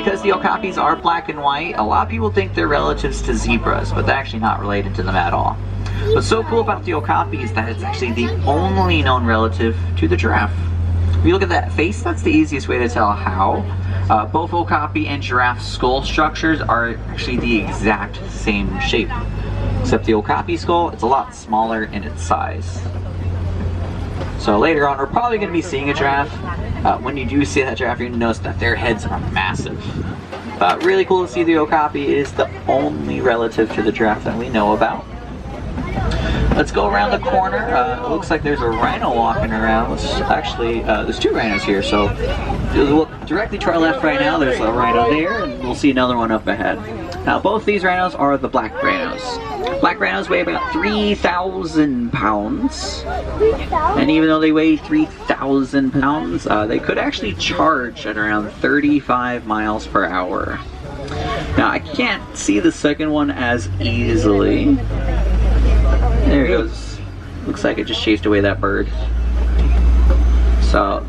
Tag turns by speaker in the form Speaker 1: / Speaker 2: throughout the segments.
Speaker 1: because the okapis are black and white, a lot of people think they're relatives to zebras, but they're actually not related to them at all. What's so cool about the okapi is that it's actually the only known relative to the giraffe. If you look at that face, that's the easiest way to tell how. Both okapi and giraffe skull structures are actually the exact same shape. Except the okapi skull, it's a lot smaller in its size. So later on, we're probably going to be seeing a giraffe. When you do see that giraffe, you're going to notice that their heads are massive. Really cool to see the okapi is the only relative to the giraffe that we know about. Let's go around the corner. It looks like there's a rhino walking around. There's two rhinos here, so if you look directly to our left right now, there's a rhino there, and we'll see another one up ahead. Now, both these rhinos are the black rhinos. Black rhinos weigh about 3,000 pounds, and even though they weigh 3,000 pounds, they could actually charge at around 35 miles per hour. Now, I can't see the second one as easily. There it goes. Looks like it just chased away that bird. So,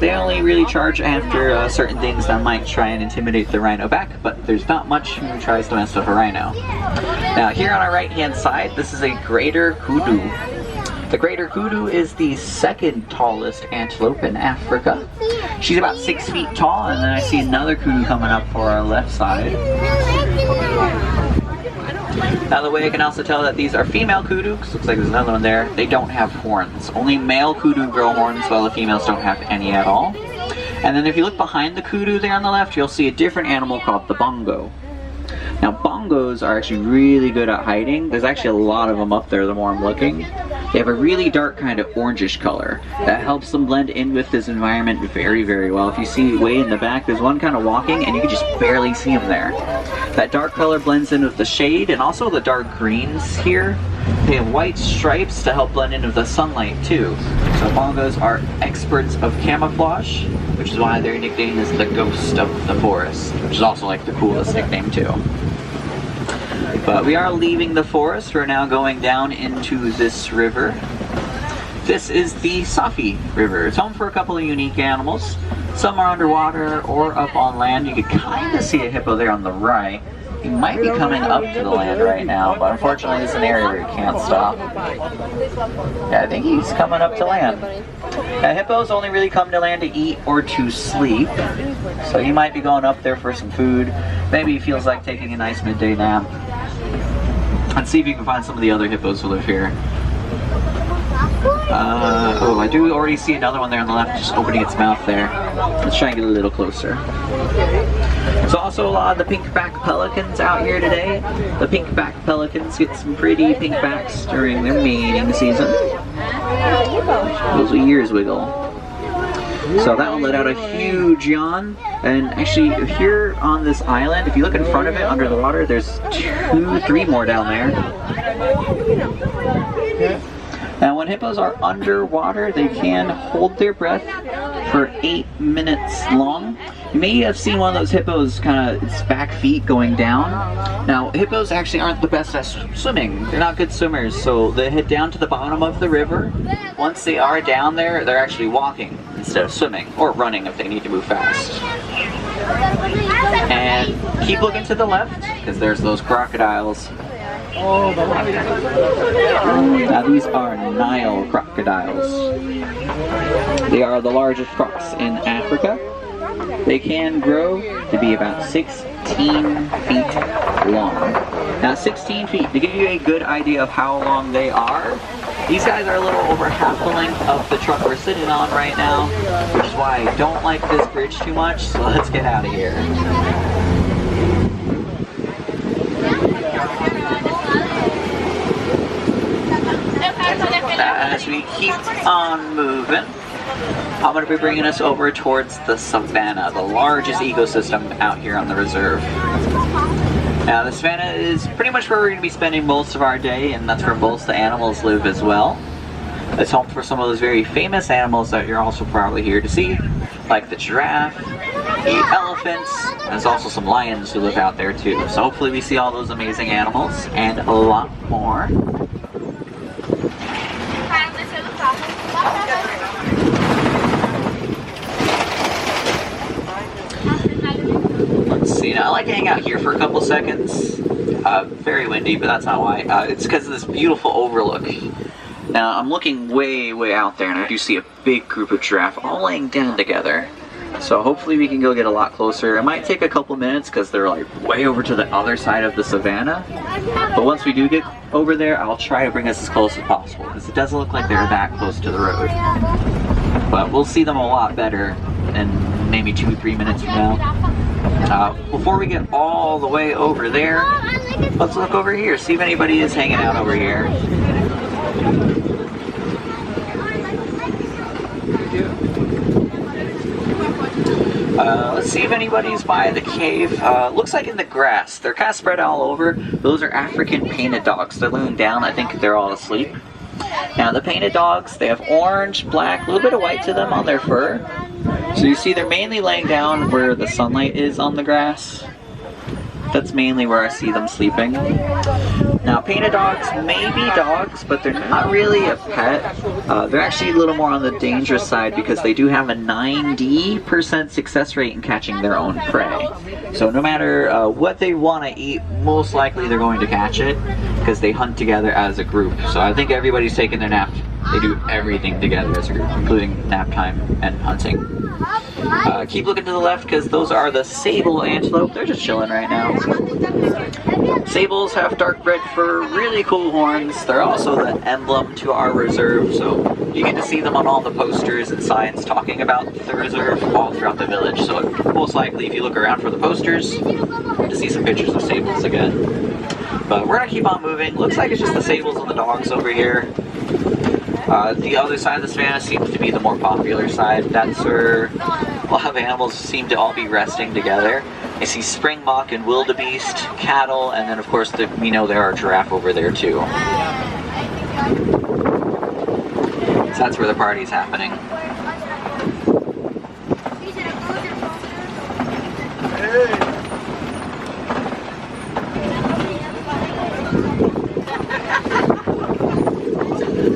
Speaker 1: they only really charge after certain things that might try and intimidate the rhino back, but there's not much who tries to mess with a rhino. Now, here on our right-hand side, this is a greater kudu. The greater kudu is the second tallest antelope in Africa. She's about 6 feet tall, and then I see another kudu coming up for our left side. Now the way I can also tell that these are female kudu, because looks like there's another one there, they don't have horns. Only male kudu grow horns, while the females don't have any at all. And then if you look behind the kudu there on the left, you'll see a different animal called the bongo. Now bongos are actually really good at hiding. There's actually a lot of them up there the more I'm looking. They have a really dark kind of orangish color that helps them blend in with this environment very, very well. If you see way in the back, there's one kind of walking and you can just barely see them there. That dark color blends in with the shade and also the dark greens here. They have white stripes to help blend in with the sunlight too. So bongos are experts of camouflage, which is why their nickname is the ghost of the forest, which is also like the coolest nickname too. But we are leaving the forest. We're now going down into this river. This is the Safi River. It's home for a couple of unique animals. Some are underwater or up on land. You can kind of see a hippo there on the right. He might be coming up to the land right now, but unfortunately it's an area where he can't stop. Yeah, I think he's coming up to land. Now, hippos only really come to land to eat or to sleep, so he might be going up there for some food. Maybe he feels like taking a nice midday nap. Let's see if you can find some of the other hippos who live here. Oh, I do already see another one there on the left, just opening its mouth there. Let's try and get a little closer. There's also a lot of the pink-back pelicans out here today. The pink-back pelicans get some pretty pink backs during their mating season. Those ears wiggle. So that one let out a huge yawn. And actually, here on this island, if you look in front of it under the water, there's 2, 3 more down there. Now when hippos are underwater, they can hold their breath for 8 minutes long. You may have seen one of those hippos kind of its back feet going down. Now hippos actually aren't the best at swimming. They're not good swimmers, so they head down to the bottom of the river. Once they are down there, they're actually walking instead of swimming, or running if they need to move fast. And keep looking to the left, because there's those crocodiles. Now these are Nile crocodiles. They are the largest crocs in Africa. They can grow to be about 16 feet long. Now 16 feet, to give you a good idea of how long they are, these guys are a little over half the length of the truck we're sitting on right now, which is why I don't like this bridge too much, so let's get out of here. As we keep on moving, I'm going to be bringing us over towards the Savanna, the largest ecosystem out here on the reserve. Now the Savanna is pretty much where we're going to be spending most of our day, and that's where most the animals live as well. It's home for some of those very famous animals that you're also probably here to see, like the giraffe, the elephants, and there's also some lions who live out there too. So hopefully we see all those amazing animals and a lot more. like to hang out here for a couple seconds. Very windy, but that's not why. It's because of this beautiful overlook. Now, I'm looking way, way out there, and I do see a big group of giraffe all laying down together. So hopefully we can go get a lot closer. It might take a couple minutes because they're like way over to the other side of the savannah. But once we do get over there, I'll try to bring us as close as possible because it doesn't look like they're that close to the road. But we'll see them a lot better in maybe 2-3 minutes from now. Before we get all the way over there, let's look over here, see if anybody is hanging out over here. Let's see if anybody's by the cave. Looks like in the grass. They're kind of spread all over. Those are African painted dogs. They're laying down. I think they're all asleep. Now the painted dogs, they have orange, black, a little bit of white to them on their fur. So you see they're mainly laying down where the sunlight is on the grass. That's mainly where I see them sleeping. Now painted dogs may be dogs, but they're not really a pet. They're actually a little more on the dangerous side because they do have a 90% success rate in catching their own prey. So no matter what they want to eat, most likely they're going to catch it because they hunt together as a group. So I think everybody's taking their nap. They do everything together as a group, including nap time and hunting. Keep looking to the left because those are the sable antelope. They're just chilling right now. Sables have dark red fur, really cool horns. They're also the emblem to our reserve, so you get to see them on all the posters and signs talking about the reserve all throughout the village. So most likely, if you look around for the posters, you'll get to see some pictures of sables again. But we're gonna keep on moving. Looks like it's just the sables and the dogs over here. The other side of the savannah seems to be the more popular side. That's where a lot of animals seem to all be resting together. I see springbuck and wildebeest, cattle, and then of course we know there are giraffe over there too. So that's where the party's happening.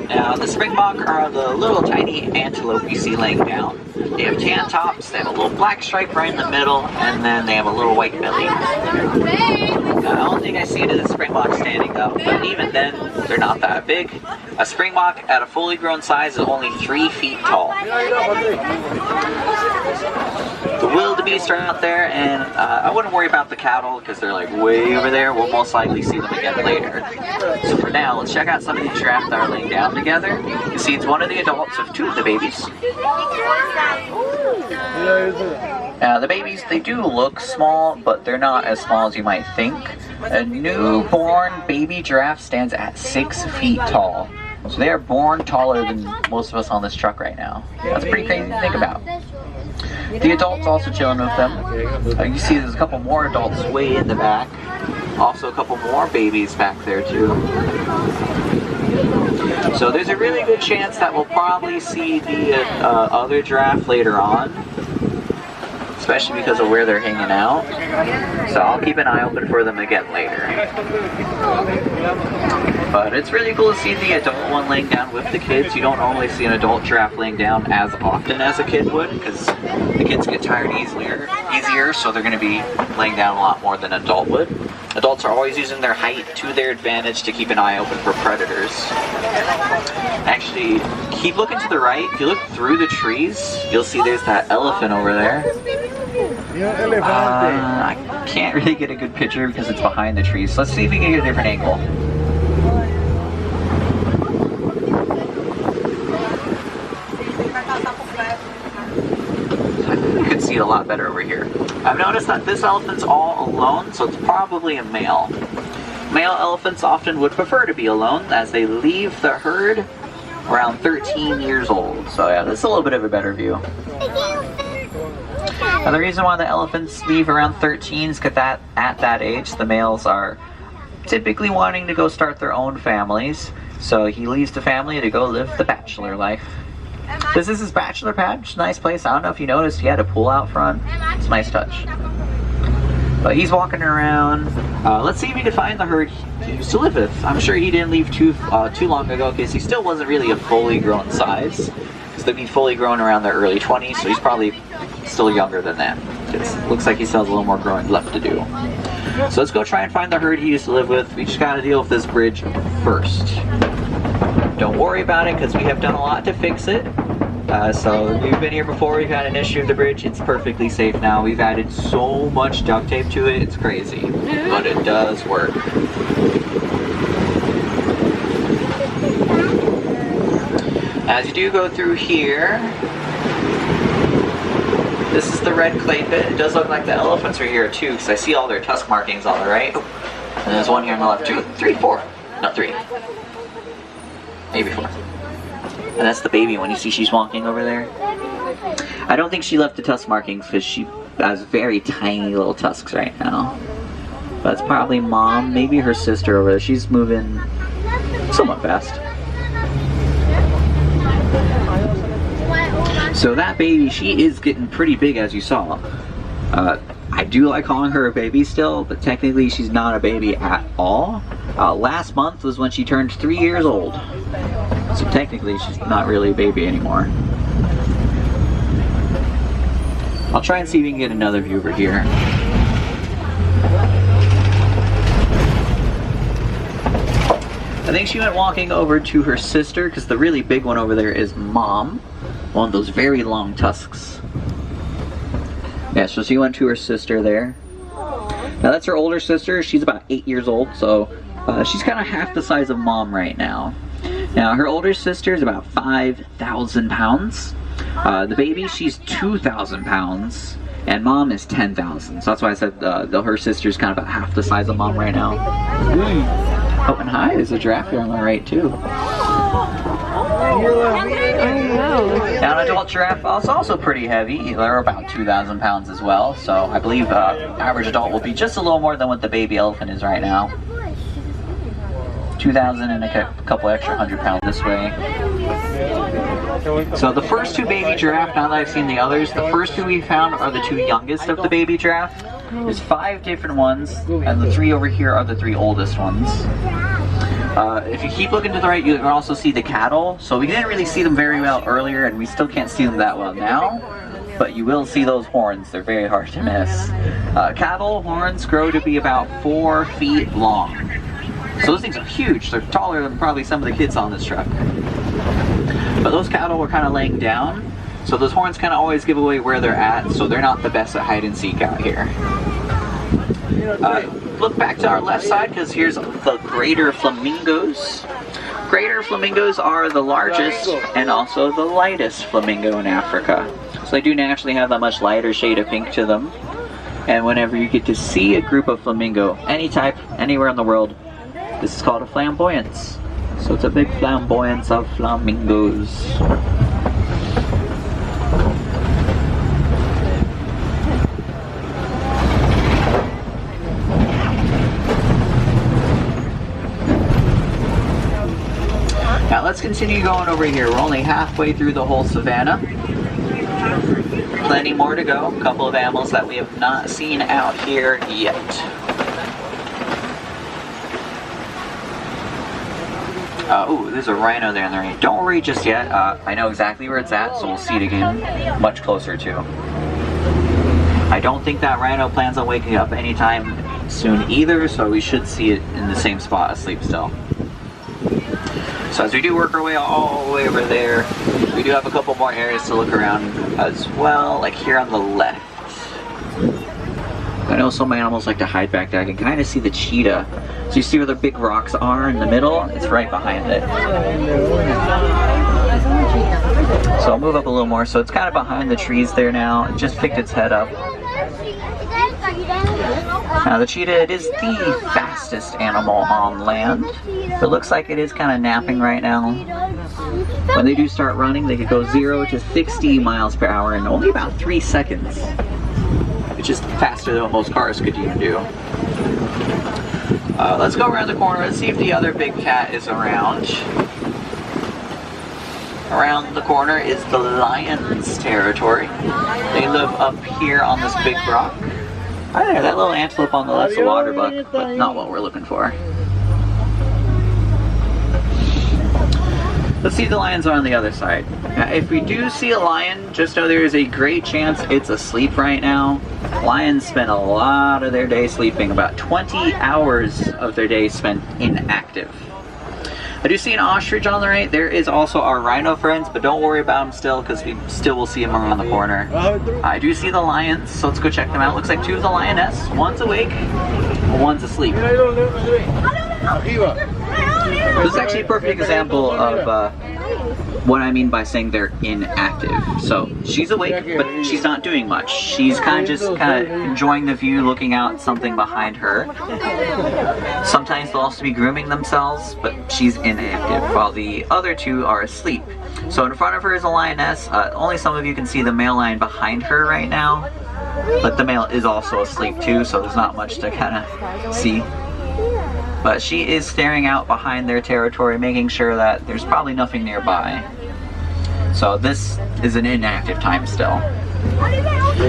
Speaker 1: Now the springbuck are the little tiny antelope you see laying down. They have tan tops, they have a little black stripe right in the middle, and then they have a little white belly. I don't think I see it as a springbuck standing up, but even then, they're not that big. A springbuck at a fully grown size is only 3 feet tall. The wildebeest are out there, and I wouldn't worry about the cattle because they're like way over there. We'll most likely see them again later. So for now, let's check out some of these giraffe that are laying down together. You see it's one of the adults of 2 of the babies. The babies, they do look small, but they're not as small as you might think. A newborn baby giraffe stands at 6 feet tall. So they are born taller than most of us on this truck right now. That's pretty crazy to think about. The adults also chilling with them. You see there's a couple more adults way in the back. Also a couple more babies back there too. So there's a really good chance that we'll probably see the other giraffe later on. Especially because of where they're hanging out. So I'll keep an eye open for them again later. But it's really cool to see the adult one laying down with the kids. You don't normally see an adult giraffe laying down as often as a kid would, because the kids get tired easier, so they're going to be laying down a lot more than an adult would. Adults are always using their height to their advantage to keep an eye open for predators. Actually, keep looking to the right. If you look through the trees, you'll see there's that elephant over there. I can't really get a good picture because it's behind the trees. So let's see if we can get a different angle. You can see it a lot better over here. I've noticed that this elephant's all alone, so it's probably a male. Male elephants often would prefer to be alone as they leave the herd around 13 years old. So yeah, this is a little bit of a better view. Now the reason why the elephants leave around 13 is because at that age, the males are typically wanting to go start their own families. So he leaves the family to go live the bachelor life. This is his bachelor pad, which is a nice place. I don't know if you noticed, he had a pool out front. It's a nice touch. But he's walking around. Let's see if we can find the herd he used to live with. I'm sure he didn't leave too long ago because he still wasn't really a fully grown size. Because they'd be fully grown around their early 20s, so he's probably still younger than that. It looks like he still has a little more growing left to do. So let's go try and find the herd he used to live with. We just gotta deal with this bridge first. Don't worry about it because we have done a lot to fix it. So we've been here before, we've had an issue with the bridge. It's perfectly safe now. We've added so much duct tape to it, it's crazy. But it does work. As you do go through here, this is the red clay pit. It does look like the elephants are here too, because I see all their tusk markings on the right. Oh, and there's one here on the left too. 3, 4. Not 3. Maybe 4. And that's the baby one. You see she's walking over there? I don't think she left the tusk markings because she has very tiny little tusks right now. But it's probably mom, maybe her sister over there. She's moving somewhat fast. So that baby, she is getting pretty big as you saw. I do like calling her a baby still, but technically she's not a baby at all. Last month was when she turned 3 years old. So technically she's not really a baby anymore. I'll try and see if we can get another view over here. I think she went walking over to her sister because the really big one over there is mom. One of those very long tusks. Yeah, so she went to her sister there. Now that's her older sister. She's about 8 years old, so she's kind of half the size of mom right now. Now her older sister is about 5,000 pounds. The baby, she's 2,000 pounds. And mom is 10,000. So that's why I said her sister's kind of about half the size of mom right now. Oh, and hi, there's a giraffe here on my right too. Now an adult giraffe is also pretty heavy. They're about 2,000 pounds as well. So I believe average adult will be just a little more than what the baby elephant is right now. 2,000 and a couple extra 100 pounds this way. So the first 2 baby giraffe, now that I've seen the others, the first 2 we found are the 2 youngest of the baby giraffe. There's 5 different ones, and the 3 over here are the 3 oldest ones. If you keep looking to the right, you can also see the cattle. So we didn't really see them very well earlier, and we still can't see them that well now. But you will see those horns. They're very hard to miss. Cattle horns grow to be about 4 feet long. So those things are huge. They're taller than probably some of the kids on this truck. But those cattle were kind of laying down, so those horns kind of always give away where they're at, so they're not the best at hide and seek out here. Look back to our left side, because here's the greater flamingos. Greater flamingos are the largest and also the lightest flamingo in Africa. So they do naturally have that much lighter shade of pink to them. And whenever you get to see a group of flamingo, any type, anywhere in the world, this is called a flamboyance. So it's a big flamboyance of flamingos. Now let's continue going over here. We're only halfway through the whole savanna. Plenty more to go. A couple of animals that we have not seen out here yet. Ooh, there's a rhino there in the rain. Don't worry just yet. I know exactly where it's at, so we'll see it again much closer too. I don't think that rhino plans on waking up anytime soon either, so we should see it in the same spot asleep still. So as we do work our way all the way over there, we do have a couple more areas to look around as well, like here on the left. I know some animals like to hide back there. I can kind of see the cheetah. So you see where the big rocks are in the middle? It's right behind it. So I'll move up a little more. So it's kind of behind the trees there now. It just picked its head up. Now the cheetah, it is the fastest animal on land. It looks like it is kind of napping right now. When they do start running, they could go 0 to 60 miles per hour in only about 3 seconds. Which is faster than what most cars could even do. Let's go around the corner and see if the other big cat is around. Around the corner is the lion's territory. They live up here on this big rock. Hi there, that little antelope on the left's a water buck, but not what we're looking for. Let's see if the lions are on the other side. Now, if we do see a lion, just know there is a great chance it's asleep right now. Lions spend a lot of their day sleeping, about 20 hours of their day spent inactive. I do see an ostrich on the right. There is also our rhino friends, but don't worry about them still, because we still will see them around the corner. I do see the lions, so let's go check them out. Looks like two of the lioness. One's awake, one's asleep. This is actually a perfect example of what I mean by saying they're inactive. So she's awake, but she's not doing much. She's kind of enjoying the view, looking out at something behind her. Sometimes they'll also be grooming themselves, but she's inactive, while the other two are asleep. So in front of her is a lioness. Only some of you can see the male lion behind her right now, but the male is also asleep too, so there's not much to kind of see. But she is staring out behind their territory, making sure that there's probably nothing nearby. So this is an inactive time still.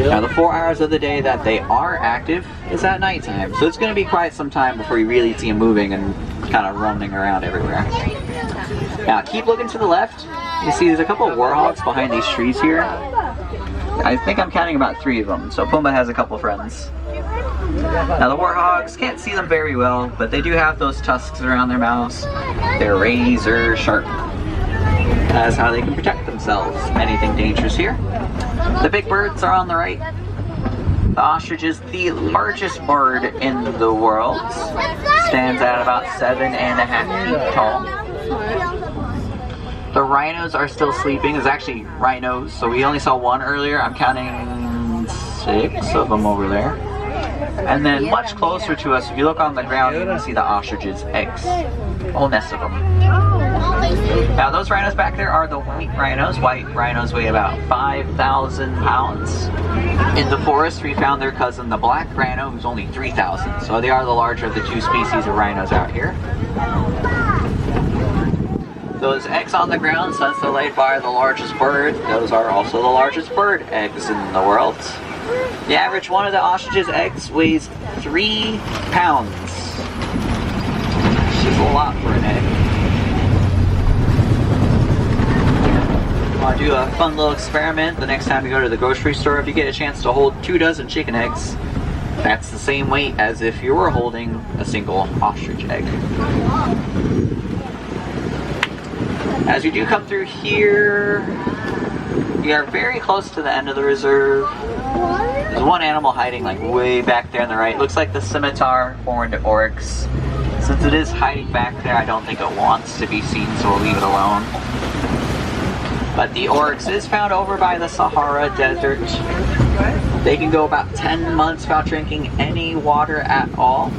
Speaker 1: Now the 4 hours of the day that they are active is at nighttime. So it's going to be quite some time before you really see them moving and kind of roaming around everywhere. Now keep looking to the left. You see there's a couple of warhogs behind these trees here. I think I'm counting about 3 of them. So Pumbaa has a couple friends. Now the warhogs, can't see them very well, but they do have those tusks around their mouths. They're razor sharp. That's how they can protect themselves from anything dangerous here. The big birds are on the right. The ostrich is the largest bird in the world. Stands at about 7.5 feet tall. The rhinos are still sleeping. There's actually rhinos, so we only saw one earlier. I'm counting 6 of them over there. And then much closer to us, if you look on the ground, you can see the ostrich's eggs. A whole nest of them. Now those rhinos back there are the white rhinos. White rhinos weigh about 5,000 pounds. In the forest, we found their cousin, the black rhino, who's only 3,000. So they are the larger of the 2 species of rhinos out here. Those eggs on the ground, since they're laid by the largest bird, those are also the largest bird eggs in the world. The average one of the ostrich's eggs weighs 3 pounds. Which is a lot for an egg. Want to do a fun little experiment the next time you go to the grocery store? If you get a chance to hold 2 dozen chicken eggs, that's the same weight as if you were holding a single ostrich egg. As you do come through here, we are very close to the end of the reserve. There's one animal hiding like way back there on the right. Looks like the scimitar horned oryx. Since it is hiding back there, I don't think it wants to be seen, so we'll leave it alone. But the oryx is found over by the Sahara Desert. They can go about 10 months without drinking any water at all.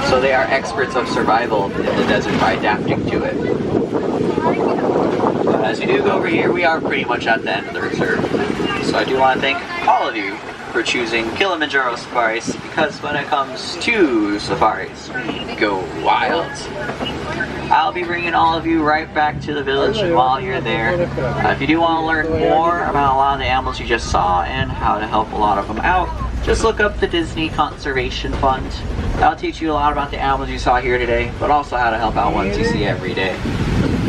Speaker 1: So they are experts of survival in the desert by adapting to it. As you do go over here, we are pretty much at the end of the reserve. So I do want to thank all of you for choosing Kilimanjaro safaris, because when it comes to safaris, we go wild. I'll be bringing all of you right back to the village while you're there. If you do want to learn more about a lot of the animals you just saw and how to help a lot of them out, just look up the Disney Conservation Fund. That'll teach you a lot about the animals you saw here today, but also how to help out ones you see every day,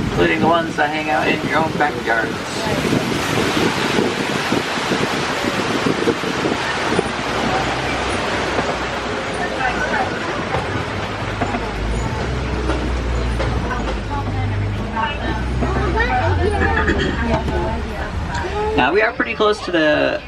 Speaker 1: including the ones that hang out in your own backyards. Now we are pretty close to the